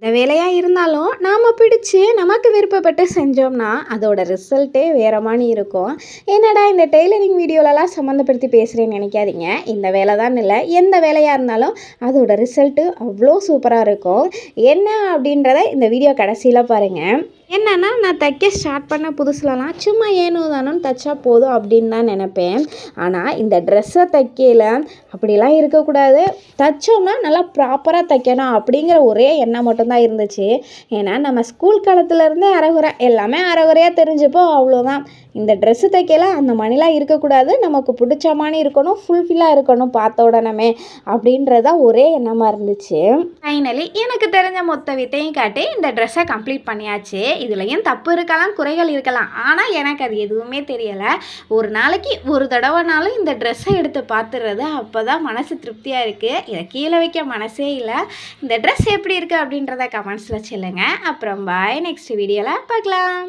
இந்த வேலையாக இருந்தாலும் நாம் பிடிச்சு நமக்கு விருப்பப்பட்டு செஞ்சோம்னா அதோட ரிசல்ட்டே வேற மாதிரி இருக்கும். என்னடா இந்த டெய்லரிங் வீடியோலலாம் சம்மந்தப்படுத்தி பேசுகிறேன்னு நினைக்காதீங்க. இந்த வேலை தான் இல்லை, எந்த வேலையாக இருந்தாலும் அதோட ரிசல்ட்டு அவ்வளோ சூப்பராக இருக்கும். என்ன அப்படின்றத இந்த வீடியோ கடைசியில் பாருங்கள். என்னென்னா, நான் தைக்க ஸ்டார்ட் பண்ண புதுசுலலாம் சும்மா ஏனோ தானோன்னு தைச்சா போதும் அப்படின்னு தான் நினப்பேன். ஆனால் இந்த ட்ரெஸ்ஸை தைக்கல அப்படிலாம் இருக்கக்கூடாது, தைச்சோம்னா நல்லா ப்ராப்பராக தைக்கணும் அப்படிங்கிற ஒரே எண்ணம் மட்டும்தான் இருந்துச்சு. ஏன்னா நம்ம ஸ்கூல் காலத்துலேருந்தே அரைகுறை எல்லாமே அரைகுறையாக தெரிஞ்சுப்போம், அவ்வளோதான். இந்த ட்ரெஸ்ஸு தைக்கல அந்த மணிலாம் இருக்கக்கூடாது, நமக்கு பிடிச்ச மாதிரி இருக்கணும், ஃபுல்ஃபில்லாக இருக்கணும் பார்த்த உடனே அப்படின்றதான் ஒரே எண்ணமாக இருந்துச்சு. ஃபைனலி எனக்கு தெரிஞ்ச மொத்த வித்தையும் காட்டி இந்த ட்ரெஸ்ஸை கம்ப்ளீட் பண்ணியாச்சு. இதுலேயும் தப்பு இருக்கலாம், குறைகள் இருக்கலாம், ஆனால் எனக்கு அது எதுவுமே தெரியலை. ஒரு நாளைக்கு ஒரு தடவைனாலும் இந்த ட்ரெஸ்ஸை எடுத்து பார்த்துடுறது, அப்போ தான் மனசு திருப்தியாக இருக்குது. இதை கீழே வைக்க மனசே இல்லை. இந்த ட்ரெஸ் எப்படி இருக்குது அப்படின்றத கமெண்ட்ஸில் சொல்லுங்கள். அப்புறம் பாய், நெக்ஸ்ட் வீடியோவில் பார்க்கலாம்.